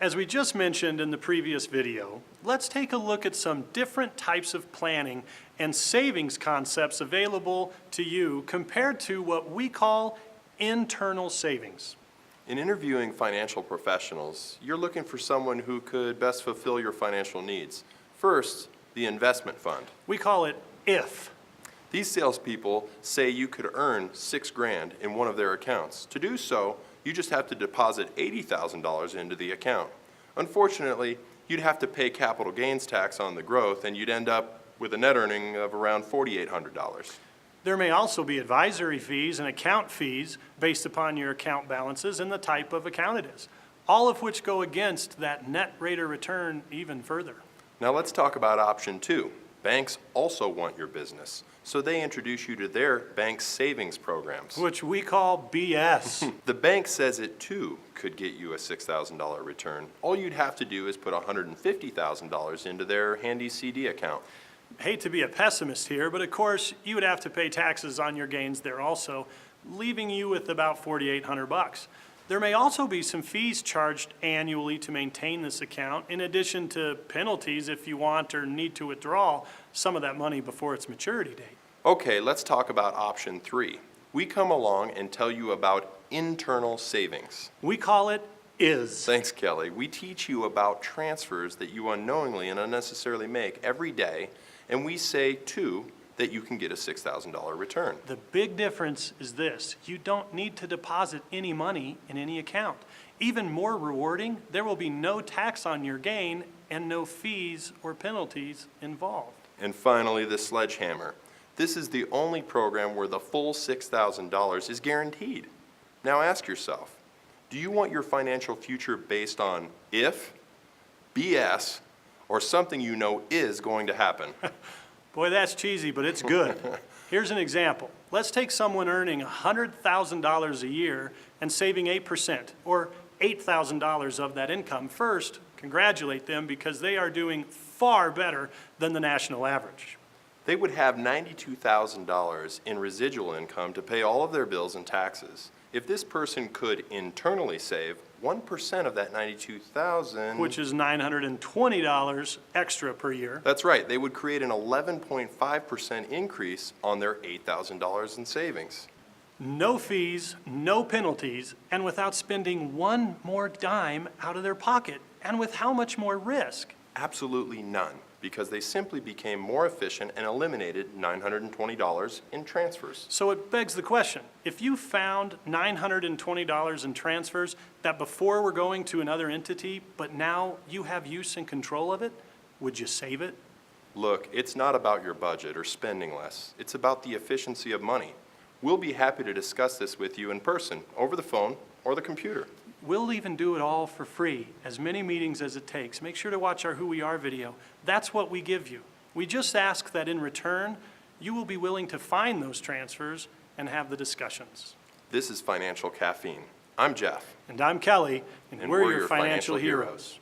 As we just mentioned in the previous video, let's take a look at some different types of planning and savings concepts available to you compared to what we call internal savings. In interviewing financial professionals, you're looking for someone who could best fulfill your financial needs. First, the investment fund. We call it IF. These salespeople say you could earn $6,000 in one of their accounts. To do so, you just have to deposit $80,000 into the account. Unfortunately, you'd have to pay capital gains tax on the growth, and you'd end up with a net earning of around $4,800. There may also be advisory fees and account fees based upon your account balances and the type of account it is, all of which go against that net rate of return even further. Now let's talk about option 2. Banks also want your business, so they introduce you to their bank savings programs, Which we call BS. The bank says it too could get you a $6,000 return. All you'd have to do is put $150,000 into their handy CD account. Hate to be a pessimist here, but of course you would have to pay taxes on your gains there also, leaving you with about $4,800. There may also be some fees charged annually to maintain this account, in addition to penalties if you want or need to withdraw some of that money before its maturity date. Okay, let's talk about option 3. We come along and tell you about internal savings. We call it IS. Thanks, Kelly. We teach you about transfers that you unknowingly and unnecessarily make every day, and we say, too, that you can get a $6,000 return. The big difference is this: you don't need to deposit any money in any account. Even more rewarding, there will be no tax on your gain and no fees or penalties involved. And finally, the sledgehammer. This is the only program where the full $6,000 is guaranteed. Now ask yourself, do you want your financial future based on if, BS, or something you know is going to happen? Boy, that's cheesy, but it's good. Here's an example. Let's take someone earning $100,000 a year and saving 8%, or $8,000 of that income. First, congratulate them because they are doing far better than the national average. They would have $92,000 in residual income to pay all of their bills and taxes. If this person could internally save 1% of that $92,000, Which is $920 extra per year. That's right, they would create an 11.5% increase on their $8,000 in savings. No fees, no penalties, and without spending one more dime out of their pocket. And with how much more risk? Absolutely none, because they simply became more efficient and eliminated $920 in transfers. So it begs the question, if you found $920 in transfers that before were going to another entity, but now you have use and control of it, would you save it? Look, it's not about your budget or spending less. It's about the efficiency of money. We'll be happy to discuss this with you in person, over the phone, or the computer. We'll even do it all for free, as many meetings as it takes. Make sure to watch our Who We Are video. That's what we give you. We just ask that in return, you will be willing to find those transfers and have the discussions. This is Financial Caffeine. I'm Jeff. And I'm Kelly, and we're your financial heroes.